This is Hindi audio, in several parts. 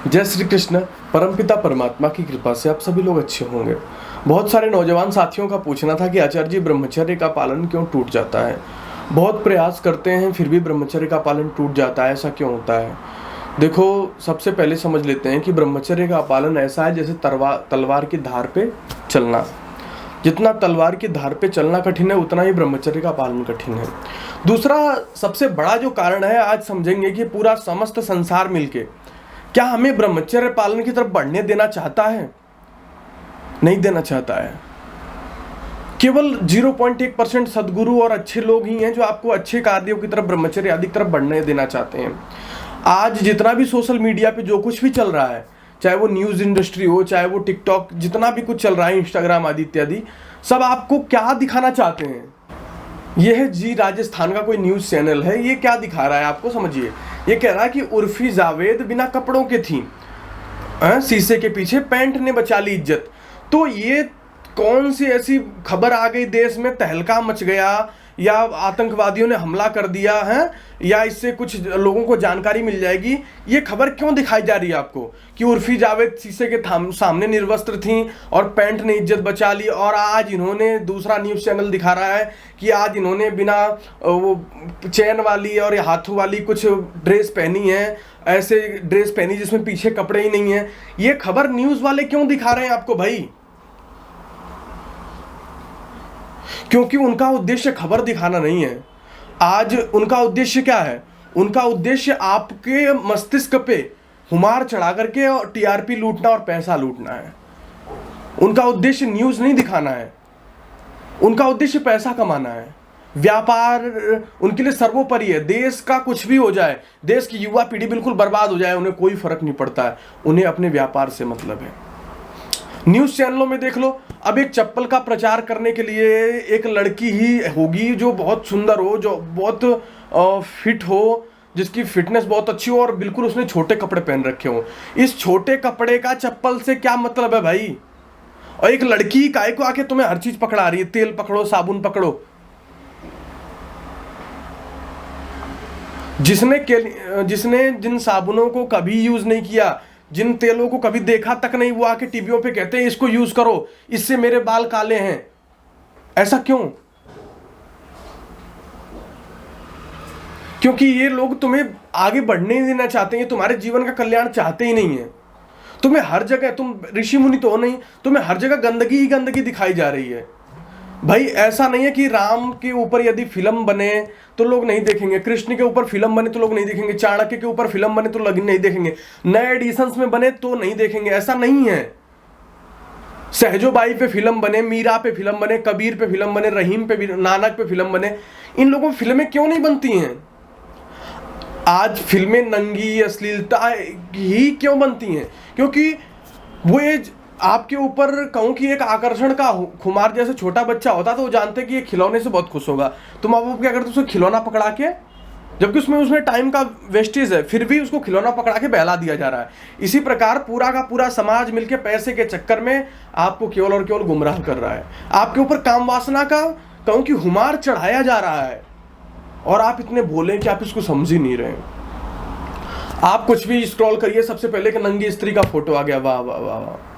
जय श्री कृष्ण। परमपिता परमात्मा की कृपा से आप सभी लोग अच्छे होंगे। बहुत सारे नौजवान साथियों का पूछना था कि आचार्य जी ब्रह्मचर्य का पालन क्यों टूट जाता है। बहुत प्रयास करते हैं फिर भी ब्रह्मचर्य का पालन टूट जाता है, ऐसा क्यों होता है। देखो, सबसे पहले समझ लेते हैं कि ब्रह्मचर्य का पालन ऐसा है जैसे तलवार की धार पे चलना। जितना तलवार की धार पे चलना कठिन है उतना ही ब्रह्मचर्य का पालन कठिन है। दूसरा सबसे बड़ा जो कारण है, आज समझेंगे कि पूरा समस्त संसार मिलके क्या हमें ब्रह्मचर्य पालन की तरफ बढ़ने देना चाहता है? नहीं देना चाहता है। केवल 0.1% सद्गुरु और अच्छे लोग ही हैं जो आपको अच्छे कार्यों की तरफ, ब्रह्मचर्य आदि की तरफ बढ़ने देना चाहते हैं। आज जितना भी सोशल मीडिया पे जो कुछ भी चल रहा है, चाहे वो न्यूज इंडस्ट्री हो, चाहे वो टिकटॉक, जितना भी कुछ चल रहा है, इंस्टाग्राम आदि इत्यादि, सब आपको क्या दिखाना चाहते हैं। यह जी राजस्थान का कोई न्यूज चैनल है, ये क्या दिखा रहा है आपको, समझिए। ये कह रहा है कि उर्फी जावेद बिना कपड़ों के थी, शीशे के पीछे पैंट ने बचा ली इज्जत। तो ये कौन सी ऐसी खबर आ गई, देश में तहलका मच गया, या आतंकवादियों ने हमला कर दिया है, या इससे कुछ लोगों को जानकारी मिल जाएगी। ये खबर क्यों दिखाई जा रही है आपको कि उर्फी जावेद शीशे के सामने निर्वस्त्र थी और पैंट ने इज्जत बचा ली, और आज इन्होंने, दूसरा न्यूज़ चैनल दिखा रहा है कि आज इन्होंने बिना वो चैन वाली और हाथों वाली कुछ ड्रेस पहनी है, ऐसे ड्रेस पहनी जिसमें पीछे कपड़े ही नहीं है। ये खबर न्यूज़ वाले क्यों दिखा रहे हैं आपको भाई? क्योंकि उनका उद्देश्य खबर दिखाना नहीं है। आज उनका उद्देश्य क्या है? उनका उद्देश्य आपके मस्तिष्क पे हुमार चढ़ा करके और टीआरपी लूटना और पैसा लूटना है। उनका उद्देश्य न्यूज़ नहीं दिखाना है, उनका उद्देश्य पैसा कमाना है। व्यापार उनके लिए सर्वोपरि है। देश का कुछ भी हो जाए, देश की युवा पीढ़ी बिल्कुल बर्बाद हो जाए, उन्हें कोई फर्क नहीं पड़ता है। उन्हें अपने व्यापार से मतलब है। न्यूज़ चैनलों में देख लो, अब एक चप्पल का प्रचार करने के लिए एक लड़की ही होगी जो बहुत सुंदर हो, जो बहुत फिट हो, जिसकी फिटनेस बहुत अच्छी हो, और बिल्कुल उसने छोटे कपड़े पहन रखे हो। इस छोटे कपड़े का चप्पल से क्या मतलब है भाई? और एक लड़की काय को आके तुम्हें हर चीज पकड़ा रही है, तेल पकड़ो, साबुन पकड़ो। जिसने जिन साबुनों को कभी यूज नहीं किया, जिन तेलों को कभी देखा तक नहीं, वो आके टीवियों पे कहते हैं इसको यूज करो, इससे मेरे बाल काले हैं। ऐसा क्यों? क्योंकि ये लोग तुम्हें आगे बढ़ने नहीं देना चाहते हैं, तुम्हारे जीवन का कल्याण चाहते ही नहीं है। तुम्हें हर जगह, तुम ऋषि मुनि तो हो नहीं, तुम्हें हर जगह गंदगी ही गंदगी दिखाई जा रही है भाई। ऐसा नहीं है कि राम के ऊपर यदि फिल्म बने तो लोग नहीं देखेंगे, कृष्ण के ऊपर फिल्म बने तो लोग नहीं देखेंगे, चाणक्य के ऊपर फिल्म बने तो लोग नहीं देखेंगे, नए एडिशंस में बने तो नहीं देखेंगे। ऐसा नहीं है। सहजोबाई पे फिल्म बने, मीरा पे फिल्म बने, कबीर पे फिल्म बने, रहीम पे, नानक पे फिल्म बने, इन लोगों पे फिल्में क्यों नहीं बनती हैं? आज फिल्में नंगी, अश्लीलता ही क्यों बनती हैं? क्योंकि वो आपके ऊपर कहूं कि एक आकर्षण का खुमार, जैसे छोटा बच्चा होता तो वो जानते कि ये खिलौने से बहुत खुश होगा, तुम अब क्या करते, उसको खिलौना पकड़ा के, जबकि उसमें टाइम का वेस्टेज है, फिर भी उसको खिलौना पकड़ा के बहला दिया जा रहा है। इसी प्रकार पूरा का पूरा समाज मिलके पैसे के चक्कर में आपको केवल और केवल गुमराह कर रहा है। आपके ऊपर काम वासना का कहूं कि हुमार चढ़ाया जा रहा है, और आप इतने भोले कि आप इसको समझ ही नहीं रहे। आप कुछ भी स्क्रॉल करिए, सबसे पहले कि नंगी स्त्री का फोटो आ गया, वाह वाह वाह वाह।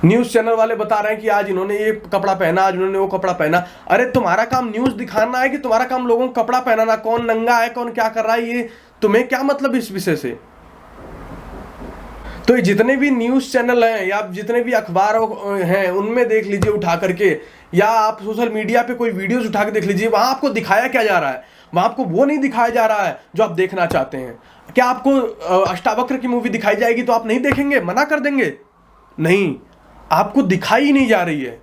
न्यूज चैनल वाले बता रहे हैं कि आज इन्होंने ये कपड़ा पहना, आज इन्होंने वो कपड़ा पहना। अरे तुम्हारा काम न्यूज दिखाना है कि तुम्हारा काम लोगों को कपड़ा पहनाना? कौन नंगा है, कौन क्या कर रहा है, ये तुम्हें क्या मतलब इस विषय से? तो ये जितने भी न्यूज चैनल हैं या जितने भी अखबार हैं, उनमें देख लीजिए उठा करके, या आप सोशल मीडिया पे कोई वीडियोस उठा के देख लीजिए, वहां आपको दिखाया क्या जा रहा है? वहां आपको वो नहीं दिखाया जा रहा है जो आप देखना चाहते हैं। क्या आपको अष्टावक्र की मूवी दिखाई जाएगी तो आप नहीं देखेंगे, मना कर देंगे? नहीं, आपको दिखाई ही नहीं जा रही है।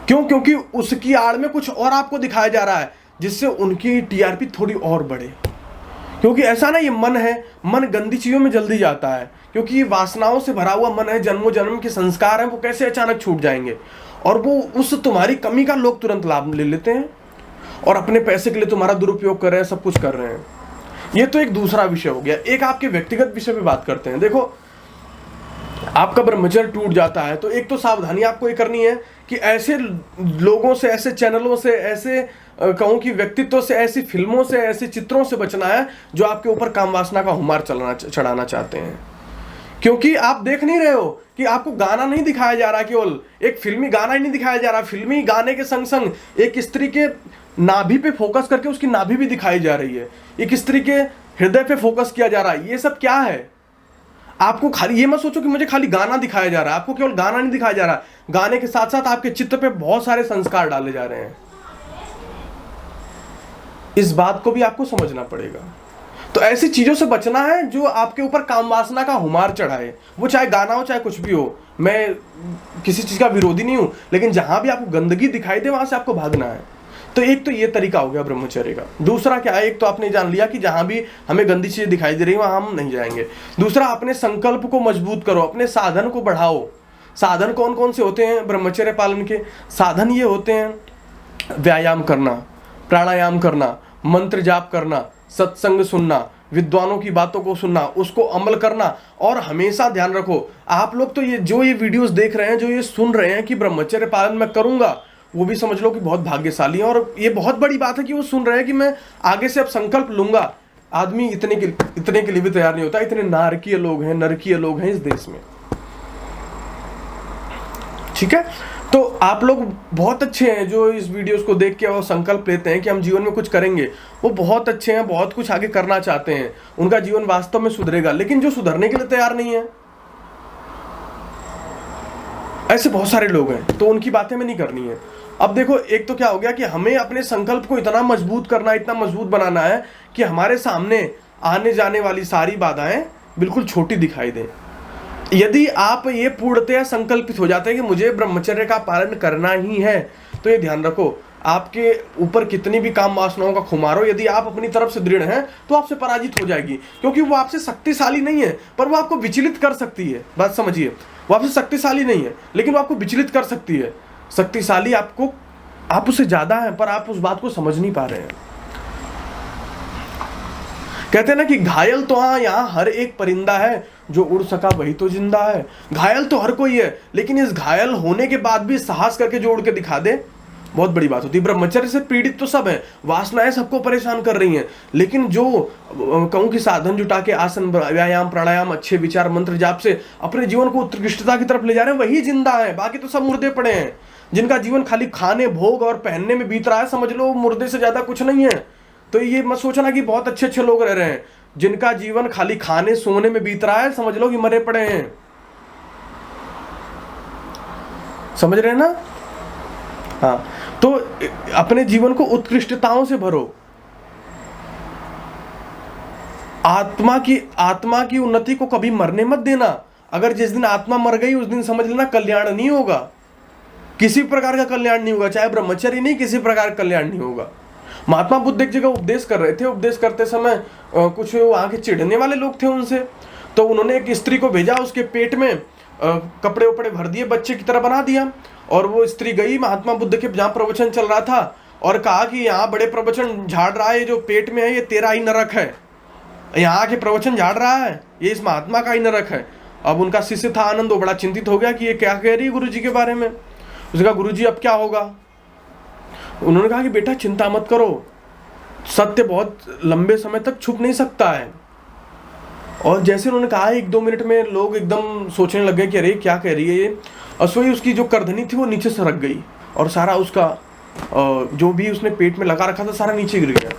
क्यों? क्योंकि उसकी आड़ में कुछ और आपको दिखाया जा रहा है जिससे उनकी टीआरपी थोड़ी और बढ़े। क्योंकि ऐसा ना, ये मन है, मन गंदी चीजों में जल्दी जाता है, क्योंकि ये वासनाओं से भरा हुआ मन है, जन्मों जन्म के संस्कार हैं, वो कैसे अचानक छूट जाएंगे? और वो उस तुम्हारी कमी का लोग तुरंत लाभ ले लेते हैं और अपने पैसे के लिए तुम्हारा दुरुपयोग कर रहे हैं, सब कुछ कर रहे हैं। ये तो एक दूसरा विषय हो गया। एक आपके व्यक्तिगत विषय पे बात करते हैं। देखो, आपका ब्रह्मचर्य टूट जाता है तो एक तो सावधानी आपको ये करनी है कि ऐसे लोगों से, ऐसे चैनलों से, ऐसे कहूँ कि व्यक्तित्व से, ऐसी फिल्मों से, ऐसे चित्रों से बचना है जो आपके ऊपर काम वासना का खुमार चढ़ाना चाहते हैं। क्योंकि आप देख नहीं रहे हो कि आपको गाना नहीं दिखाया जा रहा, केवल एक फिल्मी गाना ही नहीं दिखाया जा रहा, फिल्मी गाने के संग संग एक स्त्री के नाभि पे फोकस करके उसकी नाभि भी दिखाई जा रही है, एक स्त्री के हृदय पे फोकस किया जा रहा है। ये सब क्या है? आपको खाली ये मत सोचो कि मुझे खाली गाना दिखाया जा रहा है, आपको केवल गाना नहीं दिखाया जा रहा, गाने के साथ साथ आपके चित्त पे बहुत सारे संस्कार डाले जा रहे हैं। इस बात को भी आपको समझना पड़ेगा। तो ऐसी चीजों से बचना है जो आपके ऊपर काम वासना का हुमार चढ़ाए, वो चाहे गाना हो चाहे कुछ भी हो। मैं किसी चीज का विरोधी नहीं हूं, लेकिन जहां भी आपको गंदगी दिखाई दे वहां से आपको भागना है। तो एक तो ये तरीका हो गया ब्रह्मचर्य का। दूसरा क्या है, एक तो आपने जान लिया कि जहां भी हमें गंदी चीजें दिखाई दे रही वहां हम नहीं जाएंगे। दूसरा, अपने संकल्प को मजबूत करो, अपने साधन को बढ़ाओ। साधन कौन कौन से होते हैं ब्रह्मचर्य पालन के? साधन ये होते हैं व्यायाम करना, प्राणायाम करना, मंत्र जाप करना, सत्संग सुनना, विद्वानों की बातों को सुनना, उसको अमल करना। और हमेशा ध्यान रखो, आप लोग तो ये वीडियोस देख रहे हैं, जो ये सुन रहे हैं कि ब्रह्मचर्य पालन मैं करूंगा, वो भी समझ लो कि बहुत भाग्यशाली है। और ये बहुत बड़ी बात है कि वो सुन रहे हैं कि मैं आगे से अब संकल्प लूंगा। आदमी इतने के लिए भी तैयार नहीं होता। इतने नारकीय लोग हैं, नरकीय लोग हैं इस देश में। ठीक है, तो आप लोग बहुत अच्छे हैं जो इस वीडियोस को देख के और संकल्प लेते हैं कि हम जीवन में कुछ करेंगे। वो बहुत अच्छे हैं, बहुत कुछ आगे करना चाहते हैं, उनका जीवन वास्तव में सुधरेगा। लेकिन जो सुधरने के लिए तैयार नहीं है, ऐसे बहुत सारे लोग हैं, तो उनकी बातें में नहीं करनी है। अब देखो, एक तो क्या हो गया कि हमें अपने संकल्प को इतना मजबूत करना, इतना मजबूत बनाना है कि हमारे सामने आने जाने वाली सारी बाधाएं बिल्कुल छोटी दिखाई दें। यदि आप ये पूर्णतया संकल्पित हो जाते हैं कि मुझे ब्रह्मचर्य का पालन करना ही है, तो ये ध्यान रखो, आपके ऊपर कितनी भी काम वासनाओं का खुमार हो, यदि आप अपनी तरफ से दृढ़ हैं तो आपसे पराजित हो जाएगी। क्योंकि वो आपसे शक्तिशाली नहीं है, पर वो आपको विचलित कर सकती है। बात समझिए, वो आपसे शक्तिशाली नहीं है, लेकिन वो आपको विचलित कर सकती है। शक्तिशाली आप उससे ज्यादा हैं, पर आप उस बात को समझ नहीं पा रहे हैं। कहते हैं ना कि घायल तो यहाँ हर एक परिंदा है, जो उड़ सका वही तो जिंदा है। घायल तो हर कोई है, लेकिन इस घायल होने के बाद भी साहस करके जो उड़ के दिखा दे, बहुत बड़ी बात होती है। ब्रह्मचर्य से पीड़ित तो सब है, वासनाएं सबको परेशान कर रही हैं, लेकिन जो कहूं कि साधन जुटा के आसन, व्यायाम, प्राणायाम, अच्छे विचार, मंत्र जाप से अपने जीवन को उत्कृष्टता की तरफ ले जा रहे हैं, वही जिंदा है। बाकी तो सब मुर्दे पड़े हैं, जिनका जीवन खाली खाने, भोग और पहनने में बीत रहा है। समझ लो मुर्दे से ज्यादा कुछ नहीं है। तो ये मत सोचना कि बहुत अच्छे अच्छे लोग रह रहे हैं। जिनका जीवन खाली खाने सोने में बीत रहा है, समझ लो कि मरे पड़े हैं। समझ रहे हैं ना? हाँ, तो अपने जीवन को उत्कृष्टताओं से भरो। आत्मा की उन्नति को कभी मरने मत देना। अगर जिस दिन आत्मा मर गई उस दिन समझ लेना कल्याण नहीं होगा, किसी प्रकार का कल्याण नहीं होगा। चाहे ब्रह्मचर्य नहीं, किसी प्रकार का कल्याण नहीं होगा। महात्मा बुद्ध एक जगह उपदेश कर रहे थे। उपदेश करते समय कुछ वहां के चिढ़ने वाले लोग थे उनसे, तो उन्होंने एक स्त्री को भेजा, उसके पेट में कपड़े उपड़े भर दिए, बच्चे की तरह बना दिया। और वो स्त्री गई महात्मा बुद्ध के जहाँ प्रवचन चल रहा था और कहा कि यहाँ बड़े प्रवचन झाड़ रहा है, ये जो पेट में है ये तेरा ही नरक है, यहाँ आके प्रवचन झाड़ रहा है, ये इस महात्मा का ही नरक है। अब उनका शिष्य था आनंद, वो बड़ा चिंतित हो गया कि ये क्या कह रही है गुरुजी के बारे में। उसने कहा गुरुजी अब क्या होगा? उन्होंने कहा कि बेटा चिंता मत करो, सत्य बहुत लंबे समय तक छुप नहीं सकता है। और जैसे उन्होंने कहा 1-2 मिनट में लोग एकदम सोचने लग गए कि अरे क्या कह रही है ये। असोई उसकी जो करधनी थी वो नीचे सरक गई और सारा उसका जो भी उसने पेट में लगा रखा था सारा नीचे गिर गया।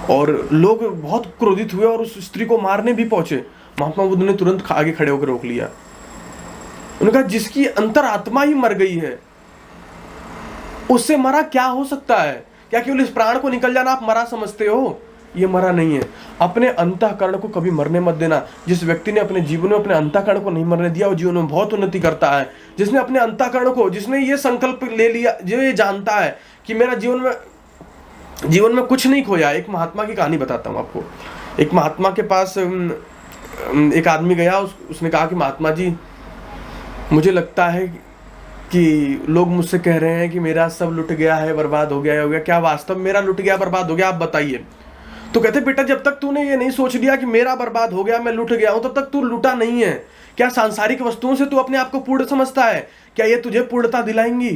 और लोग बहुत क्रोधित हुए और उस स्त्री को मारने भी पहुंचे। महात्मा बुद्ध ने तुरंत आगे खड़े होकर रोक लिया। उन्होंने कहा जिसकी अंतरात्मा ही मर गई है उससे मरा क्या हो सकता है? क्या केवल इस प्राण को निकल जाना आप मरा समझते हो? ये मरा नहीं है। अपने अंतःकरण को कभी मरने मत देना। जिस व्यक्ति ने अपने जीवन में अपने अंतःकरण को नहीं मरने दिया वो जीवन में बहुत उन्नति करता है। जिसने अपने अंतःकरण को, जिसने ये संकल्प ले लिया, जो ये जानता है कि मेरा जीवन में कुछ नहीं खोया। एक महात्मा की कहानी बताता हूँ आपको। एक महात्मा के पास एक आदमी गया, उसने कहा कि महात्मा जी मुझे लगता है कि लोग मुझसे कह रहे हैं कि मेरा सब लुट गया है, बर्बाद हो गया। क्या वास्तव मेरा लुट गया, बर्बाद हो गया? आप बताइए। तो कहते बेटा जब तक तूने ये नहीं सोच लिया कि मेरा बर्बाद हो गया, मैं लुट गया हूं, तब तक तू लुटा नहीं है। क्या सांसारिक वस्तुओं से तू अपने आप को पूर्ण समझता है? क्या ये तुझे पूर्णता दिलाएंगी?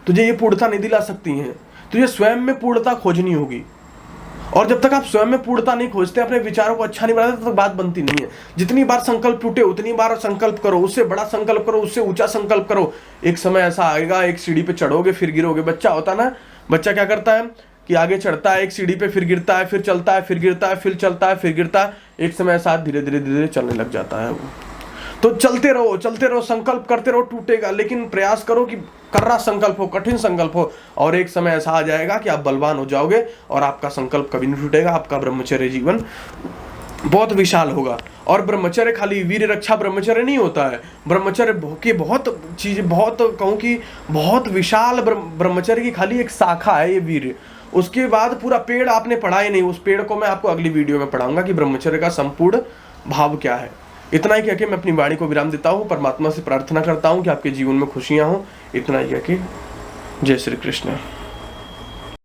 तुझे ये पूर्णता नहीं दिला सकती हैं। तुझे स्वयं में पूर्णता खोजनी होगी। और जब तक आप स्वयं में पूर्णता नहीं खोजते, अपने विचारों को अच्छा नहीं बनाते, तब तक बात बनती नहीं है। जितनी बार संकल्प टूटे उतनी बार संकल्प करो, उससे बड़ा संकल्प करो, उससे ऊंचा संकल्प करो। एक समय ऐसा आएगा, एक सीढ़ी पे चढ़ोगे फिर गिरोगे। बच्चा होता ना, बच्चा क्या करता है कि आगे चढ़ता है एक सीढ़ी पे, फिर गिरता है, फिर चलता है, फिर गिरता है, फिर चलता है, फिर गिरता है। एक समय ऐसा धीरे धीरे धीरे चलने लग जाता है वो। तो चलते रहो, संकल्प करते रहो, टूटेगा, लेकिन प्रयास करो कि कर्रा संकल्प हो, कठिन संकल्प हो, और एक समय ऐसा आ जाएगा कि आप बलवान हो जाओगे और आपका संकल्प कभी नहीं टूटेगा। आपका ब्रह्मचर्य जीवन बहुत विशाल होगा। और ब्रह्मचर्य खाली वीर रक्षा ब्रह्मचर्य नहीं होता है। ब्रह्मचर्य की बहुत चीजें, बहुत कहूँ कि बहुत विशाल ब्रह्मचर्य की खाली एक शाखा है ये वीर। उसके बाद पूरा पेड़ आपने पढ़ा ही नहीं। उस पेड़ को मैं आपको अगली वीडियो में पढ़ाऊंगा कि ब्रह्मचर्य का संपूर्ण भाव क्या है। इतना ही कह के मैं अपनी वाणी को विराम देता हूँ। परमात्मा से प्रार्थना करता हूँ कि आपके जीवन में खुशियाँ हों। इतना ही कह के जय श्री कृष्ण।